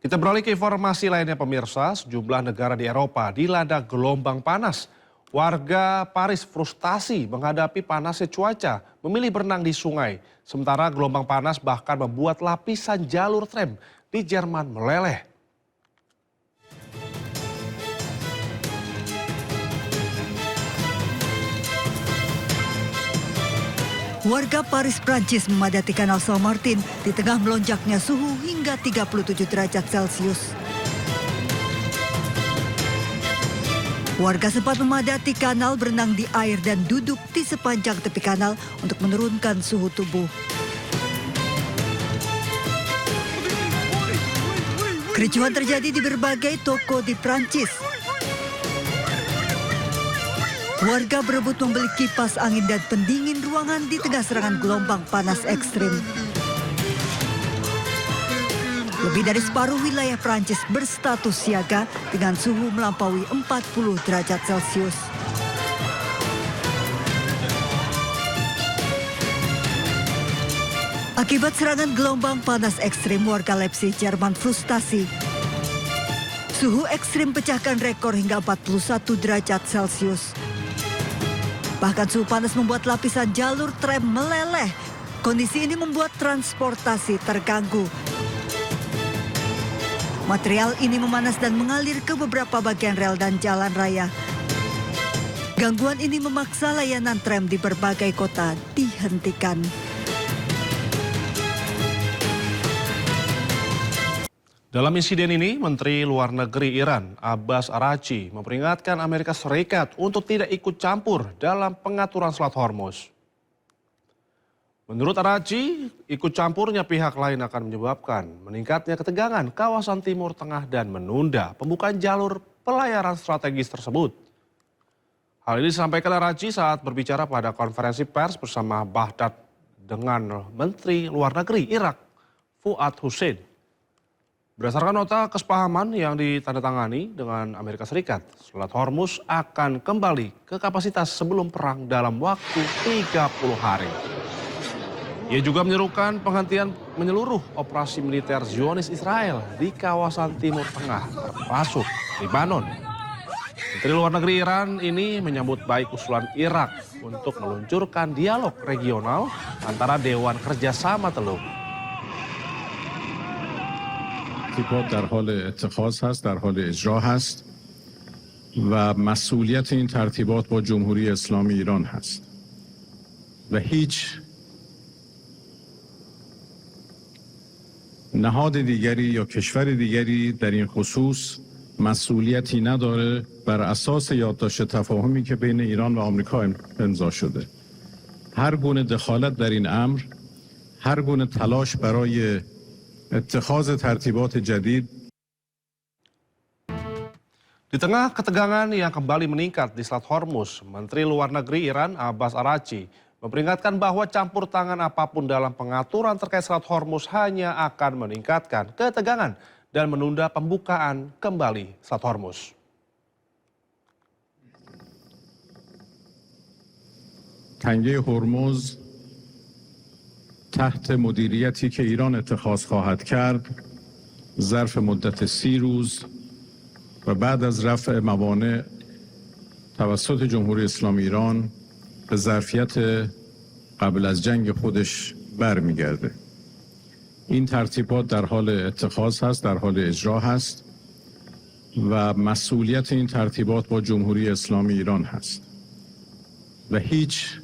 Kita beralih ke informasi lainnya pemirsa, sejumlah negara di Eropa dilanda gelombang panas. Warga Paris frustasi menghadapi panasnya cuaca, memilih berenang di sungai. Sementara gelombang panas bahkan membuat lapisan jalur tram di Jerman meleleh. Warga Paris, Prancis memadati Kanal Saint-Martin di tengah melonjaknya suhu hingga 37 derajat Celcius. Warga sempat memadati kanal, berenang di air dan duduk di sepanjang tepi kanal untuk menurunkan suhu tubuh. Kericuhan terjadi di berbagai toko di Prancis. Warga berebut membeli kipas angin dan pendingin ruangan di tengah serangan gelombang panas ekstrim. Lebih dari separuh wilayah Prancis berstatus siaga dengan suhu melampaui 40 derajat Celcius. Akibat serangan gelombang panas ekstrim, warga Leipzig, Jerman frustasi. Suhu ekstrim pecahkan rekor hingga 41 derajat Celcius. Bahkan suhu panas membuat lapisan jalur tram meleleh. Kondisi ini membuat transportasi terganggu. Material ini memanas dan mengalir ke beberapa bagian rel dan jalan raya. Gangguan ini memaksa layanan tram di berbagai kota dihentikan. Dalam insiden ini, Menteri Luar Negeri Iran, Abbas Araghchi, memperingatkan Amerika Serikat untuk tidak ikut campur dalam pengaturan Selat Hormuz. Menurut Araghchi, ikut campurnya pihak lain akan menyebabkan meningkatnya ketegangan kawasan Timur Tengah dan menunda pembukaan jalur pelayaran strategis tersebut. Hal ini disampaikan Araghchi saat berbicara pada konferensi pers bersama Baghdad dengan Menteri Luar Negeri Irak, Fuad Hussein. Berdasarkan nota kesepahaman yang ditandatangani dengan Amerika Serikat, Selat Hormuz akan kembali ke kapasitas sebelum perang dalam waktu 30 hari. Ia juga menyerukan penghentian menyeluruh operasi militer Zionis Israel di kawasan Timur Tengah, termasuk Lebanon. Menteri Luar Negeri Iran ini menyambut baik usulan Irak untuk meluncurkan dialog regional antara Dewan Kerjasama Teluk. ترتیبات در حال اتخاذ هست، در حال اجرا هست و مسئولیت این ترتیبات با جمهوری اسلامی ایران هست و هیچ نهاد دیگری یا کشور دیگری در این خصوص مسئولیتی نداره بر اساس یادداشت تفاهمی که بین ایران و آمریکا امضا شده. هر گونه دخالت در این امر، هر گونه تلاش برای اتخاذ tertibat jadid. Di tengah ketegangan yang kembali meningkat di Selat Hormuz, Menteri Luar Negeri Iran Abbas Araghchi memperingatkan bahwa campur tangan apapun dalam pengaturan terkait Selat Hormuz hanya akan meningkatkan ketegangan dan menunda pembukaan kembali Selat Hormuz. تنگه هرمز تحت مدیریتی که ایران اتخاذ خواهد کرد ظرف مدت 30 روز و بعد از رفع موانع توسط جمهوری اسلامی ایران به ظرفیت قبل از جنگ خودش برمیگرده. این ترتیبات در حال اتخاذ هست، در حال اجرا هست و مسئولیت این ترتیبات با جمهوری اسلامی ایران هست و هیچ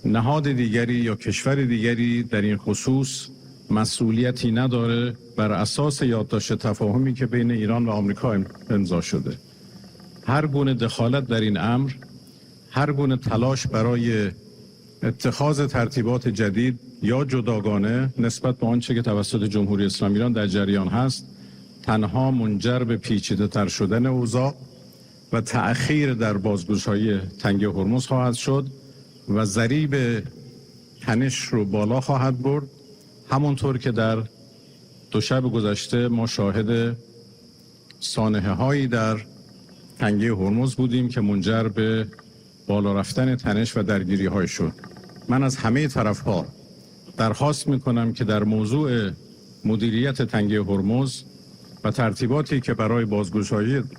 نهاد دیگری یا کشور دیگری در این خصوص مسئولیتی نداره بر اساس یادداشت تفاهمی که بین ایران و آمریکا امضا شده. هر گونه دخالت در این امر، هر گونه تلاش برای اتخاذ ترتیبات جدید یا جداگانه نسبت به آنچه که توسط جمهوری اسلامی ایران در جریان هست، تنها منجر به پیچیده‌تر شدن اوضاع و تأخیر در بازگشایی تنگه هرمز خواهد شد و ضریب تنش رو بالا خواهد برد، همونطور که در دو شب گذشته ما شاهد سانحه هایی در تنگه هرمز بودیم که منجر به بالا رفتن تنش و درگیری های شد. من از همه طرف ها درخواست میکنم که در موضوع مدیریت تنگه هرمز و ترتیباتی که برای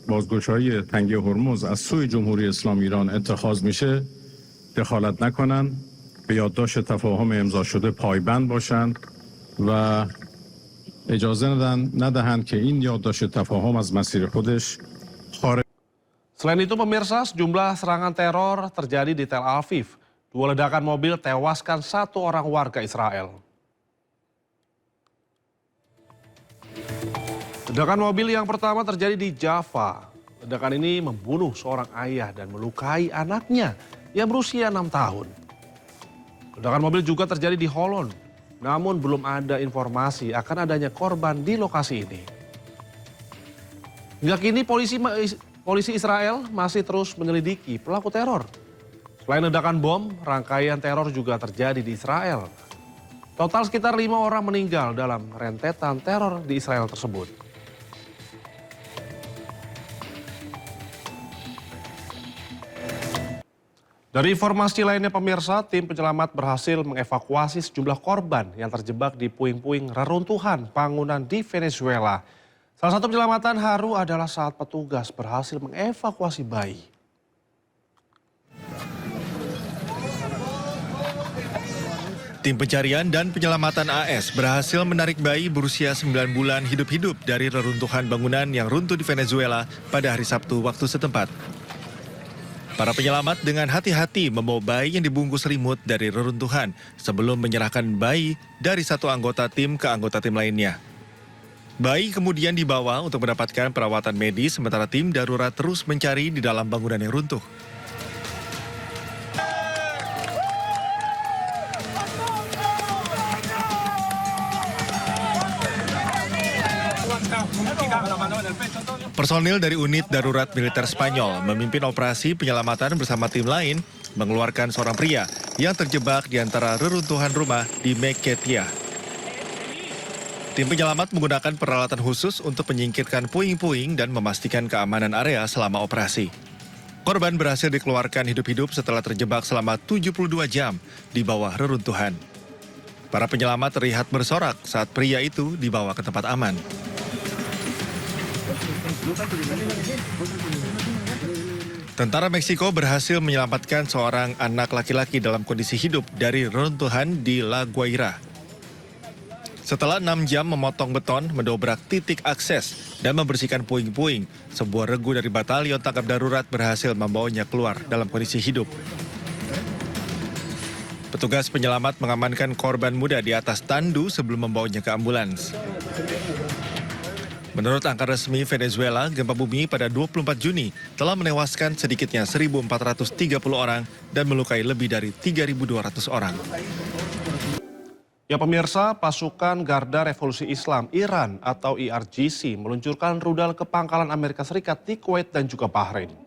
بازگشایی تنگه هرمز از سوی جمهوری اسلامی ایران اتخاذ میشه دخالت نکنند، به یادداشت تفاهم امضا شده پایبند باشند و اجازه ندهند که این یادداشت تفاهم از مسیر خودش خارج. Selain itu pemirsa, sejumlah serangan teror terjadi di Tel Aviv. 2 ledakan mobil tewaskan 1 orang warga Israel. Ledakan mobil yang pertama terjadi di Jaffa. Ledakan ini membunuh seorang ayah dan melukai anaknya yang berusia 6 tahun. Ledakan mobil juga terjadi di Holon, namun belum ada informasi akan adanya korban di lokasi ini. Hingga kini polisi Israel masih terus menyelidiki pelaku teror. Selain ledakan bom, rangkaian teror juga terjadi di Israel. Total sekitar 5 orang meninggal dalam rentetan teror di Israel tersebut. Dari informasi lainnya pemirsa, tim penyelamat berhasil mengevakuasi sejumlah korban yang terjebak di puing-puing reruntuhan bangunan di Venezuela. Salah satu penyelamatan haru adalah saat petugas berhasil mengevakuasi bayi. Tim pencarian dan penyelamatan AS berhasil menarik bayi berusia 9 bulan hidup-hidup dari reruntuhan bangunan yang runtuh di Venezuela pada hari Sabtu waktu setempat. Para penyelamat dengan hati-hati membawa bayi yang dibungkus selimut dari reruntuhan sebelum menyerahkan bayi dari satu anggota tim ke anggota tim lainnya. Bayi kemudian dibawa untuk mendapatkan perawatan medis sementara tim darurat terus mencari di dalam bangunan yang runtuh. Personil dari unit darurat militer Spanyol memimpin operasi penyelamatan bersama tim lain mengeluarkan seorang pria yang terjebak di antara reruntuhan rumah di Mequetía. Tim penyelamat menggunakan peralatan khusus untuk menyingkirkan puing-puing dan memastikan keamanan area selama operasi. Korban berhasil dikeluarkan hidup-hidup setelah terjebak selama 72 jam di bawah reruntuhan. Para penyelamat terlihat bersorak saat pria itu dibawa ke tempat aman. Tentara Meksiko berhasil menyelamatkan seorang anak laki-laki dalam kondisi hidup dari reruntuhan di La Guaira. Setelah 6 jam memotong beton, mendobrak titik akses, dan membersihkan puing-puing, sebuah regu dari batalion tangkap darurat berhasil membawanya keluar dalam kondisi hidup. Petugas penyelamat mengamankan korban muda di atas tandu sebelum membawanya ke ambulans. Menurut angka resmi Venezuela, gempa bumi pada 24 Juni telah menewaskan sedikitnya 1.430 orang dan melukai lebih dari 3.200 orang. Ya pemirsa, pasukan Garda Revolusi Islam Iran atau IRGC meluncurkan rudal ke pangkalan Amerika Serikat di Kuwait dan juga Bahrain.